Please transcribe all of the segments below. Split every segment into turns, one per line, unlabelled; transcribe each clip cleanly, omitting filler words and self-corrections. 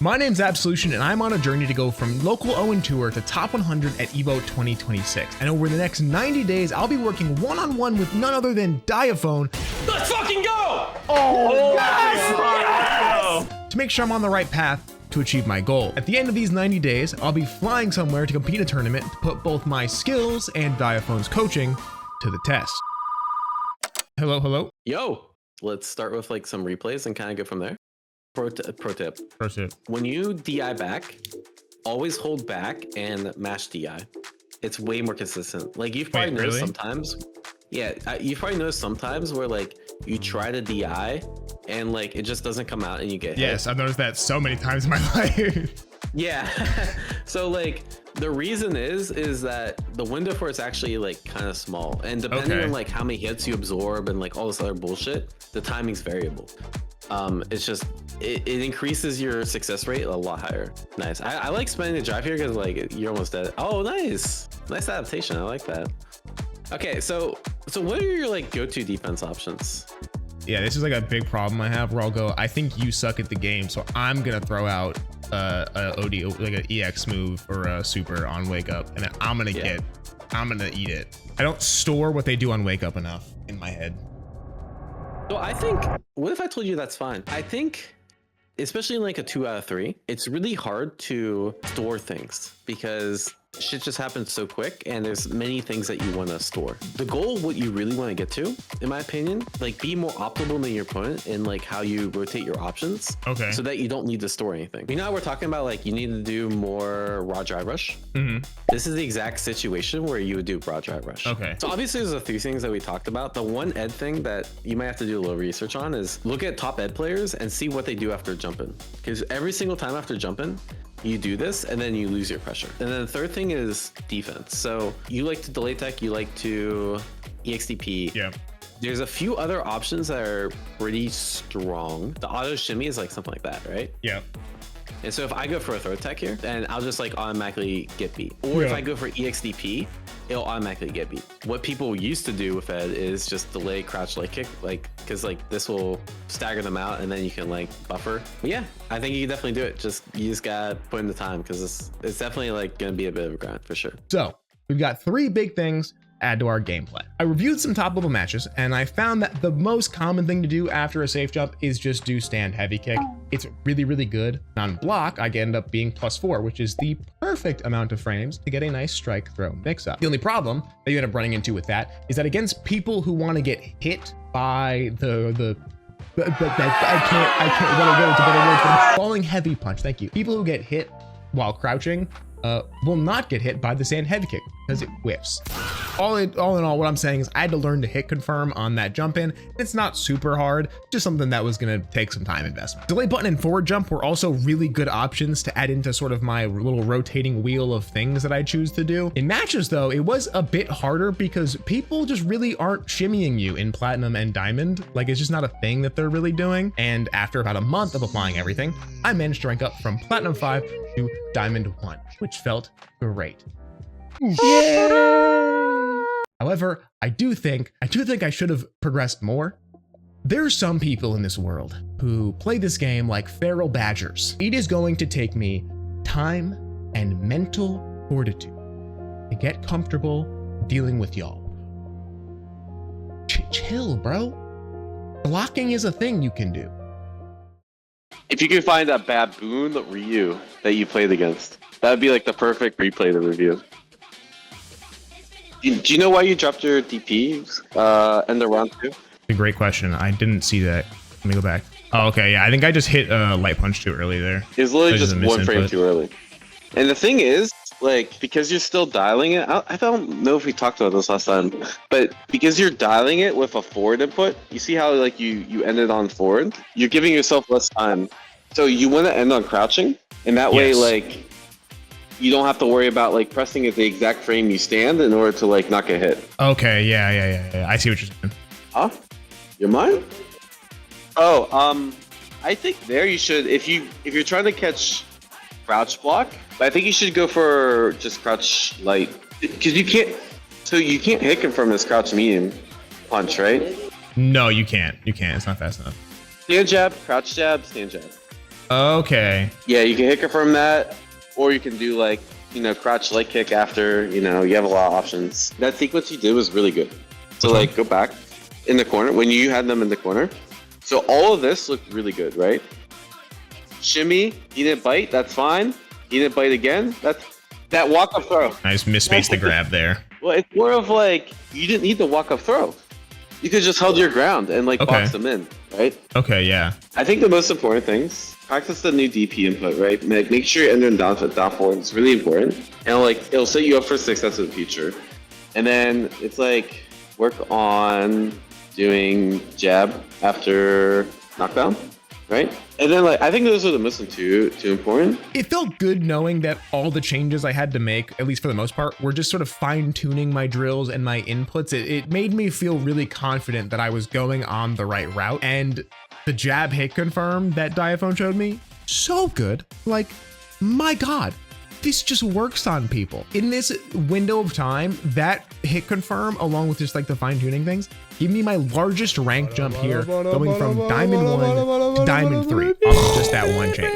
My name's Absolution, and I'm on a journey to go from local 0 tour to top 100 at EVO 2026. And over the next 90 days, I'll be working one-on-one with none other than Diaphone.
Let's fucking go!
Oh, yes! To make sure I'm on the right path to achieve my goal. At the end of these 90 days, I'll be flying somewhere to compete in a tournament to put both my skills and Diaphone's coaching to the test. Hello, hello.
Yo, let's start with like some replays and kind of go from there. Pro tip. When you DI back, always hold back and mash DI. It's way more consistent. Like you've probably noticed sometimes. Yeah, you've probably noticed sometimes where like you try to DI and like it just doesn't come out and you get hit.
Yes, I've noticed that so many times in my life.
Yeah. So like the reason is that the window for it's actually like kind of small, and depending on like how many hits you absorb and like all this other bullshit, the timing's variable. It's just it increases your success rate a lot higher. Nice. I like spending the drive here because like you're almost dead. Oh, nice adaptation. I like that. Okay, so what are your like go-to defense options?
Yeah, this is like a big problem I have where I'll go, I think you suck at the game, so I'm gonna throw out a OD, like an EX move or a super on wake up, and then I'm gonna eat it. I don't store what they do on wake up enough in my head.
So I think, what if I told you that's fine? I think, especially in like a 2 out of 3, it's really hard to store things because shit just happens so quick and there's many things that you want to store. The goal, what you really want to get to, in my opinion, like be more optimal than your opponent in like how you rotate your options. Okay. So that you don't need to store anything. You know how we're talking about like you need to do more raw drive rush? Mm-hmm. This is the exact situation where you would do raw drive rush. Okay. So obviously there's a few things that we talked about. The one ed thing that you might have to do a little research on is look at top ed players and see what they do after jumping. Because every single time after jumping, you do this and then you lose your pressure. And then the third thing is defense. So you like to delay tech, you like to EXDP. Yeah. There's a few other options that are pretty strong. The auto shimmy is like something like that, right? Yeah. And so if I go for a third tech here, then I'll just like automatically get beat. Or if I go for EXDP, it'll automatically get beat. What people used to do with Ed is just delay crouch leg kick, like because like this will stagger them out and then you can like buffer. But yeah, I think you can definitely do it. You just gotta put in the time because it's definitely like gonna be a bit of a grind for sure. So we've got 3 big things add to our gameplay. I reviewed some top level matches and I found that the most common thing to do after a safe jump is just do stand heavy kick. It's really, really good. On block, I end up being +4, which is the perfect amount of frames to get a nice strike throw mix up. The only problem that you end up running into with that is that against people who want to get hit by I can't want to go into better words, but falling heavy punch. Thank you. People who get hit while crouching will not get hit by the sand heavy kick because it whiffs. All in all, what I'm saying is I had to learn to hit confirm on that jump in. It's not super hard, just something that was gonna take some time investment. Delay button and forward jump were also really good options to add into sort of my little rotating wheel of things that I choose to do. In matches though, it was a bit harder because people just really aren't shimmying you in platinum and diamond. Like it's just not a thing that they're really doing. And after about a month of applying everything, I managed to rank up from platinum 5 to diamond 1, which felt great. Yeah. However, I do think I should have progressed more. There are some people in this world who play this game like feral badgers. It is going to take me time and mental fortitude to get comfortable dealing with y'all. Chill, bro. Blocking is a thing you can do.
If you could find a baboon Ryu that you played against, that would be like the perfect replay to review. Do you know why you dropped your DPs in the round 2?
A great question. I didn't see that. Let me go back. Oh, okay. Yeah, I think I just hit a light punch too early there.
It was literally just 1 frame too early. And the thing is, like, because you're still dialing it, I don't know if we talked about this last time, but because you're dialing it with a forward input, you see how like you ended on forward? You're giving yourself less time. So you want to end on crouching, and that way, like, you don't have to worry about like pressing at the exact frame you stand in order to like not get hit.
Okay, yeah. I see what you're saying.
Huh? You're mine? Oh, I think there you should, if you're trying to catch crouch block, I think you should go for just crouch light, because you can't hit confirm this crouch medium punch, right?
No, you can't. It's not fast enough.
Stand jab, crouch jab, stand jab.
Okay.
Yeah, you can hit confirm that, or you can do like, you know, crouch leg kick after, you know, you have a lot of options. That sequence you did was really good. So like go back in the corner when you had them in the corner. So all of this looked really good, right? Shimmy, he didn't bite, that's fine. He didn't bite again, that's that walk up throw.
I just misspaced the grab there.
Well, it's more of like, you didn't need the walk up throw. You could just held your ground and like box them in, right?
Okay, yeah.
I think the most important things, practice the new DP input, right? Make sure you're entering down to Diaphone. It's really important. And like, it'll set you up for success in the future. And then it's like, work on doing jab after knockdown, right? And then like, I think those are the most too important.
It felt good knowing that all the changes I had to make, at least for the most part, were just sort of fine tuning my drills and my inputs. It made me feel really confident that I was going on the right route. And the jab hit confirm that Diaphone showed me, so good. Like, my God, this just works on people. In this window of time, that hit confirm, along with just like the fine tuning things, give me my largest rank jump here, going from Diamond 1 to Diamond 3 off of just that one change.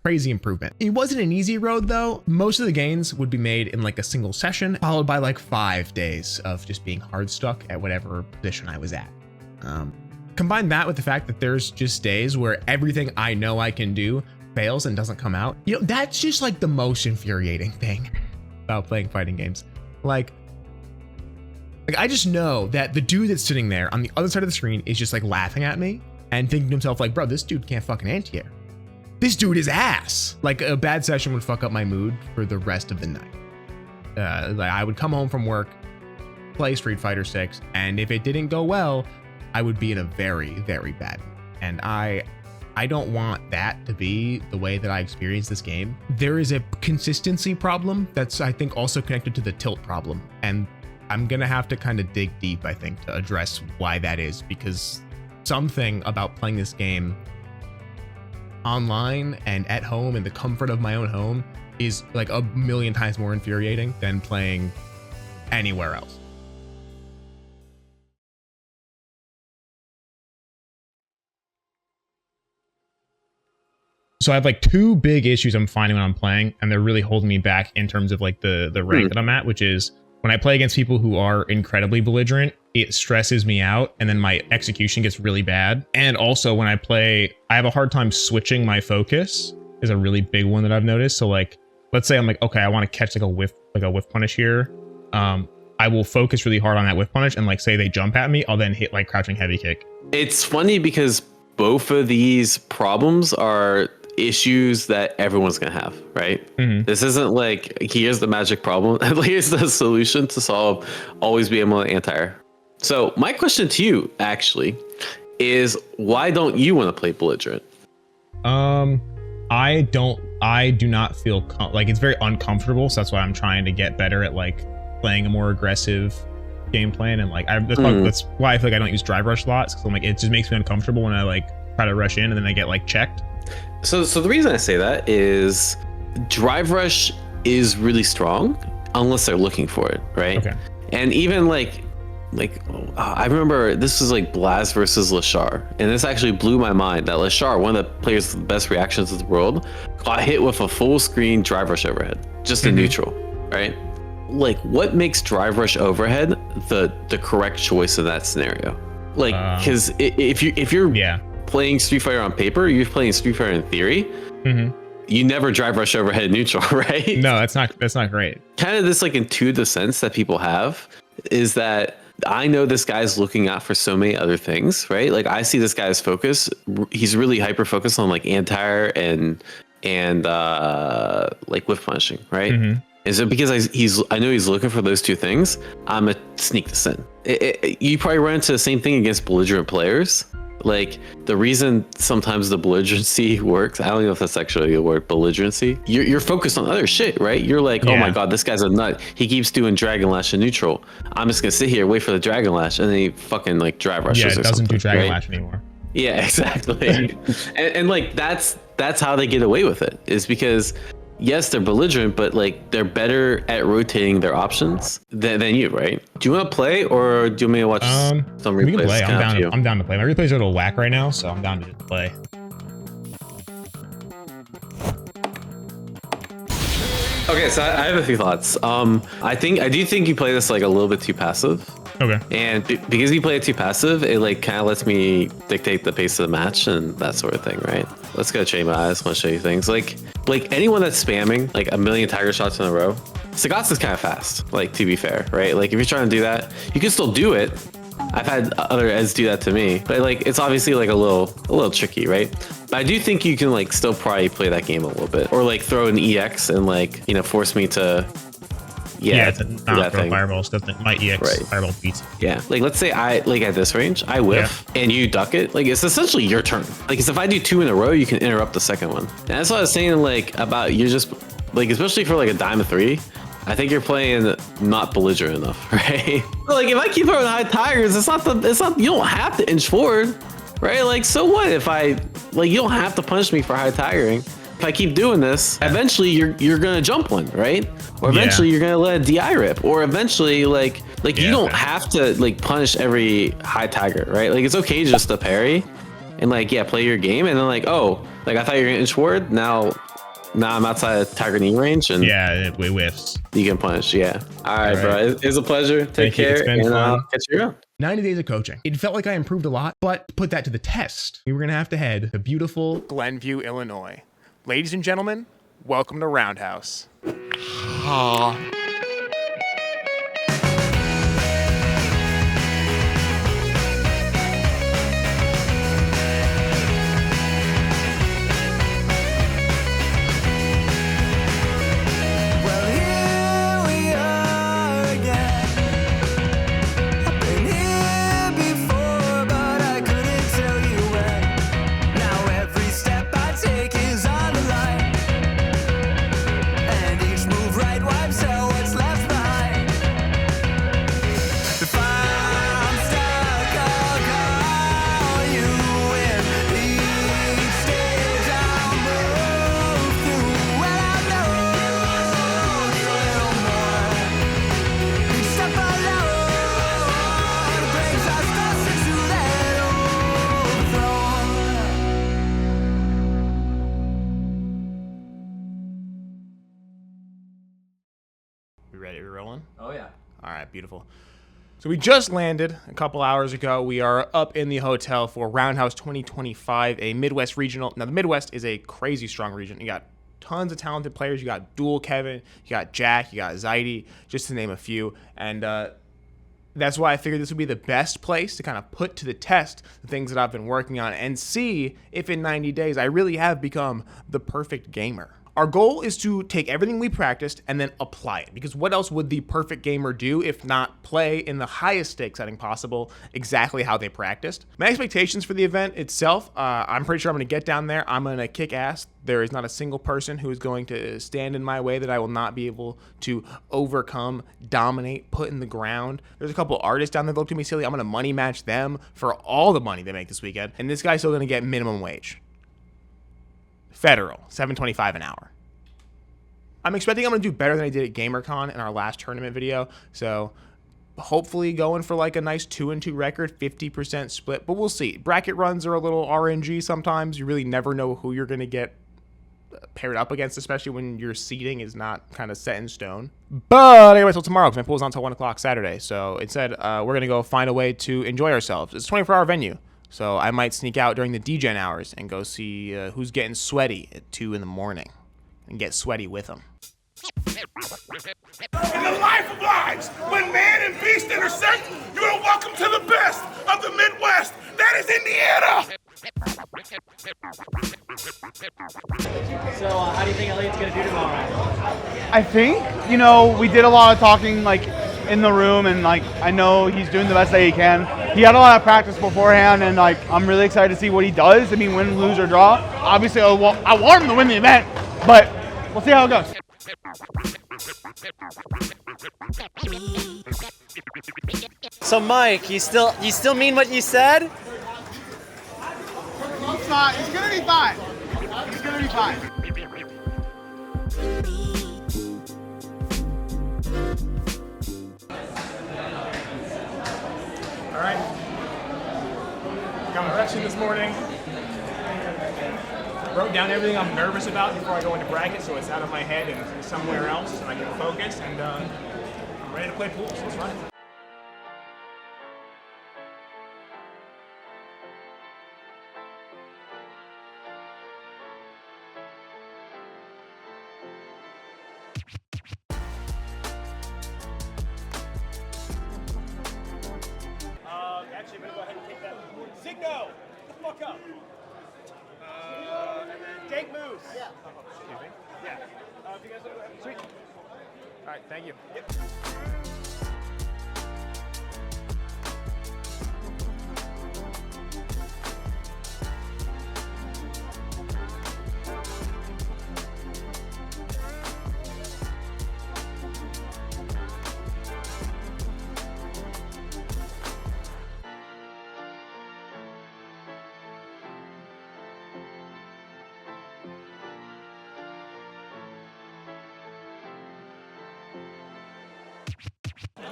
Crazy improvement. It wasn't an easy road though. Most of the gains would be made in like a single session, followed by like 5 days of just being hard stuck at whatever position I was at. Combine that with the fact that there's just days where everything I know I can do fails and doesn't come out. You know, that's just like the most infuriating thing about playing fighting games. Like I just know that the dude that's sitting there on the other side of the screen is just like laughing at me and thinking to himself like, bro, this dude can't fucking anti-air. This dude is ass. Like a bad session would fuck up my mood for the rest of the night. Like I would come home from work, play Street Fighter 6, and if it didn't go well, I would be in a very, very bad mood. And I don't want that to be the way that I experience this game. There is a consistency problem that's, I think, also connected to the tilt problem. And I'm gonna have to kind of dig deep, I think, to address why that is, because something about playing this game online and at home in the comfort of my own home is like a million times more infuriating than playing anywhere else. So I have like 2 big issues I'm finding when I'm playing, and they're really holding me back in terms of like the rank that I'm at, which is when I play against people who are incredibly belligerent, it stresses me out, and then my execution gets really bad. And also when I play, I have a hard time switching my focus is a really big one that I've noticed. So like, let's say I'm like, okay, I want to catch like a whiff punish here. I will focus really hard on that whiff punish, and like say they jump at me, I'll then hit like crouching heavy kick. It's
funny because both of these problems are issues that everyone's gonna have, right? This isn't like here's the magic problem here's the solution to solve always be able to anti-air. So my question to you actually is, why don't you want to play belligerent?
I do not feel like it's very uncomfortable, so that's why I'm trying to get better at like playing a more aggressive game plan. And like that's why I feel like I don't use drive rush lots, because I'm like, it just makes me uncomfortable when I like try to rush in and then I get like checked.
So the reason I say that is drive rush is really strong unless they're looking for it, right?
Okay.
And even like I remember this was like Blaz versus Lashar, and this actually blew my mind that Lashar, one of the players with the best reactions in the world, got hit with a full screen drive rush overhead, just in neutral, right? Like, what makes drive rush overhead the correct choice in that scenario? Like, because if you're playing Street Fighter on paper, you're playing Street Fighter in theory. You never drive rush overhead neutral, right?
No, that's not great.
Kind of this like intuitive sense that people have is that I know this guy's looking out for so many other things, right? Like I see this guy's focus. He's really hyper focused on like anti-air and like whiff punishing, right? And so because I know he's looking for those 2 things, I'm gonna sneak this in. You probably run into the same thing against belligerent players. Like the reason sometimes the belligerency works, I don't know if that's actually a word, belligerency. You're focused on other shit, right? You're like, oh my God, this guy's a nut. He keeps doing Dragon Lash in neutral. I'm just gonna sit here, wait for the Dragon Lash, and then he fucking like drive rushes.
Yeah, it doesn't do Dragon
right?
Lash anymore.
Yeah, exactly. and like that's how they get away with it, is because yes, they're belligerent, but like they're better at rotating their options than you, right? Do you want to play, or do you want me to watch some replays?
We can play. I'm down to play. My replays are a little whack right now, so I'm down to just play.
Okay, so I have a few thoughts. I do think you play this like a little bit too passive.
Okay.
And because you play it too passive, it like kind of lets me dictate the pace of the match and that sort of thing, right? Let's go train my eyes. I want to show you things like anyone that's spamming like a million tiger shots in a row. Sagat's is kind of fast, like to be fair, right? Like if you're trying to do that, you can still do it. I've had other Eds do that to me, but like it's obviously like a little tricky, right? But I do think you can like still probably play that game a little bit, or like throw an EX and like force me to. Yeah,
it's not throw fireballs. My EX fireball beats.
Yeah, like let's say I like at this range, I whiff and you duck it. Like it's essentially your turn. Like if I do 2 in a row, you can interrupt the second one. And that's what I was saying. Like about you're just like especially for like a diamond 3. I think you're playing not belligerent enough, right? But like if I keep throwing high tigers, it's not you don't have to inch forward, right? Like so what if I like you don't have to punish me for high tiring. If I keep doing this, eventually you're gonna jump one, right? Or eventually you're gonna let a DI rip, or eventually like you don't have to like punish every high tiger, right? Like it's okay just to parry and like play your game, and then like like I thought you were gonna inch forward, now I'm outside of tiger knee range, and
it whiffs.
You can punish, All right, bro. It's a pleasure. Take care,
it's been
and
fun.
Catch you around.
90 days of coaching. It felt like I improved a lot, but to put that to the test, we were gonna have to head to beautiful
Glenview, Illinois. Ladies and gentlemen, welcome to Roundhouse. We ready? We rolling?
Oh, yeah.
All right, beautiful. So we just landed a couple hours ago. We are up in the hotel for Roundhouse 2025, a Midwest regional. Now, the Midwest is a crazy strong region. You got tons of talented players. You got Dual Kevin, you got Jack, you got Zaidi, just to name a few. And that's why I figured this would be the best place to kind of put to the test the things that I've been working on and see if in 90 days I really have become the perfect gamer. Our goal is to take everything we practiced and then apply it, because what else would the perfect gamer do if not play in the highest stake setting possible exactly how they practiced? My expectations for the event itself, I'm pretty sure I'm going to get down there. I'm going to kick ass. There is not a single person who is going to stand in my way that I will not be able to overcome, dominate, put in the ground. There's a couple artists down there that look to me silly. I'm going to money match them for all the money they make this weekend. And this guy's still going to get minimum wage. Federal, $7.25 an hour. I'm expecting I'm going to do better than I did at GamerCon in our last tournament video. So hopefully going for like a nice 2-2 record, 50% split, but we'll see. Bracket runs are a little RNG sometimes. You really never know who you're going to get paired up against, especially when your seeding is not kind of set in stone. But anyway, till tomorrow, because my pool's on until 1 o'clock Saturday. So instead, we're going to go find a way to enjoy ourselves. It's a 24-hour venue. So I might sneak out during the DGen hours and go see who's getting sweaty at 2 in the morning and get sweaty with them.
In the life of lives, when man and beast intersect, you are welcome to the best of the Midwest. That is Indiana.
So, how do you think Elliot's going to do tomorrow?
I think, we did a lot of talking, in the room, and, I know he's doing the best that he can. He had a lot of practice beforehand, and, I'm really excited to see what he does. I mean, win, lose, or draw. Obviously, I want him to win the event, but we'll see how it goes.
So, Mike, you still mean what you said?
He's fine. He's gonna be fine. He's gonna be fine.
All right. Got my erection this morning. wrote down everything I'm nervous about before I go into bracket, so it's out of my head and somewhere else, and I can focus, and I'm ready to play pool, so let's run it. Actually, I'm going to go ahead and take that. Signo! Get the fuck up! And then Jake Moose. Yeah. Excuse me. Yeah. If you guys want to go ahead. Sweet. All right, thank you. Yep.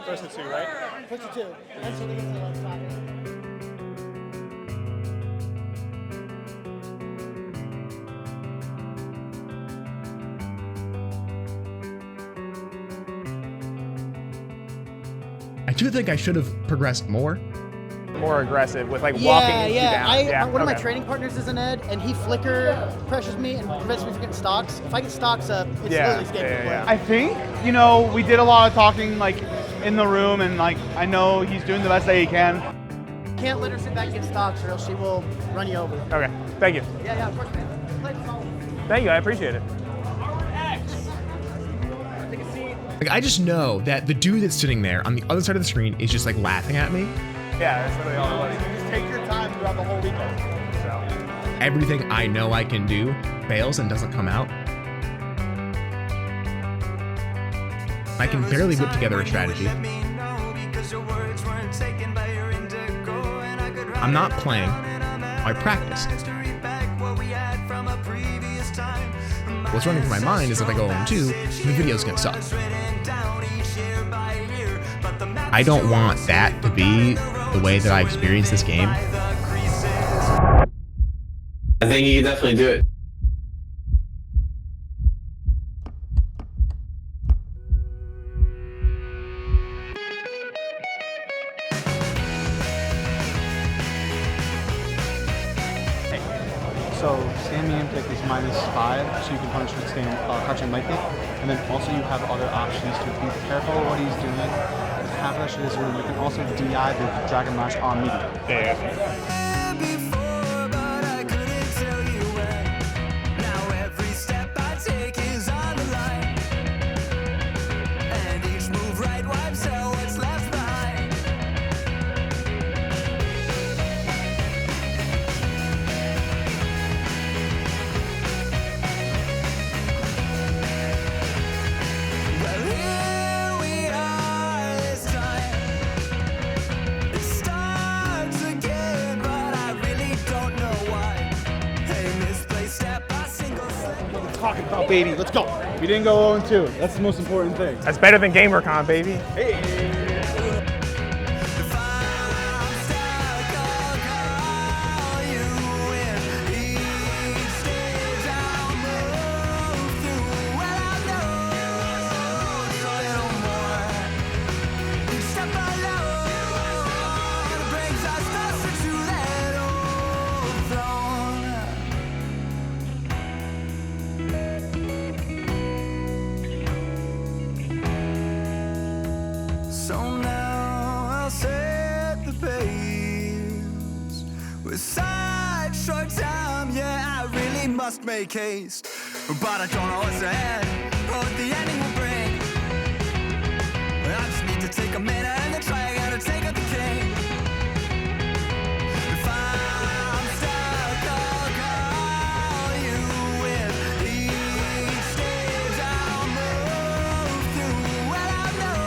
First and two, right?
First and two. That's what they get to the left side.
I do think I should have progressed more.
More aggressive with like walking you down.
One of my training partners is an Ed, and he flicker pressures me and prevents me from getting stocks. If I get stocks up, it's literally escaping play.
I think, you know, we did a lot of talking like in the room, and like I know he's doing the best that he can.
Can't let her sit back and get stocks, or else she will run you over.
Okay, thank you.
Yeah, of course, man. Play the song.
Thank you, I appreciate it.
Like, I just know that the dude that's sitting there on the other side of the screen is just like laughing at me.
Yeah, that's literally all it was.
Just take your time throughout the whole weekend.
So.
Everything I know I can do fails and doesn't come out. I can barely whip together a strategy. I'm not playing. I practice. What's running through my mind is if I go 0-2, the video's gonna suck. I don't want that to be the way that I experience this game.
I think you can definitely do it.
So Sammy Impic is -5, so you can punish with crouching lightning. And then also you have other options to be careful with what he's doing. Half of that shit is room. You can also DI the Dragon Lash on medium.
Yeah.
Talking about, baby. Let's go. We didn't go 0-2. That's the most important thing.
That's better than GamerCon, baby.
Hey.
So now I'll set the pace. With such short time, yeah, I really must make haste. But I don't know what's ahead, or what the ending will bring. I just need to take a minute and then try again to take out the king. If I'm stuck, I'll call you with each stage I'll move through. Well, I know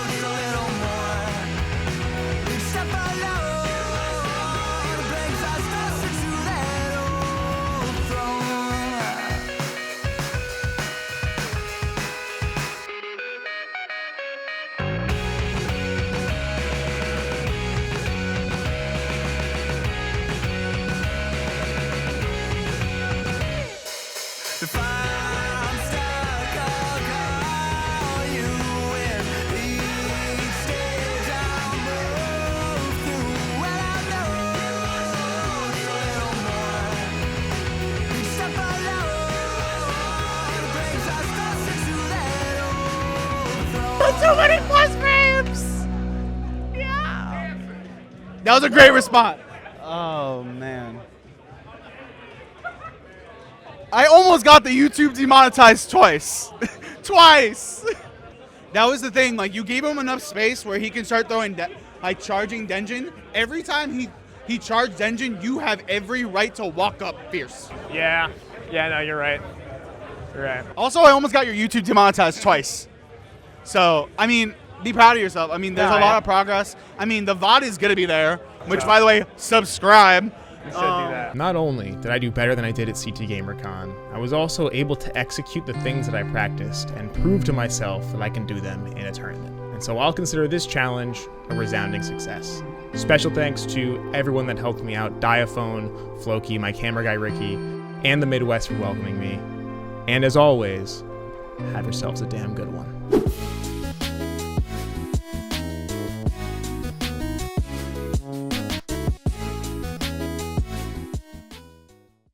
just a little more. Each step alone brings us closer to that old throne. If I'm stuck, I'll call you in each stage I move through. Well, I know a little more. Each step alone brings us closer to that overthrow.
So many plus frames. Yeah. That was a great response. Oh man. I almost got the YouTube demonetized twice. Twice. That was the thing. Like, you gave him enough space where he can start throwing, like, charging Denjin. Every time he charged Denjin, you have every right to walk up fierce.
Yeah. Yeah, no, you're right. You're right.
Also, I almost got your YouTube demonetized twice. So, I mean, be proud of yourself. I mean, there's a lot of progress. I mean, the VOD is going to be there, which, by the way, subscribe.
You should do that.
Not only did I do better than I did at CT GamerCon, I was also able to execute the things that I practiced and prove to myself that I can do them in a tournament. And so I'll consider this challenge a resounding success. Special thanks to everyone that helped me out, Diaphone, Floki, my camera guy Ricky, and the Midwest for welcoming me. And as always, have yourselves a damn good one.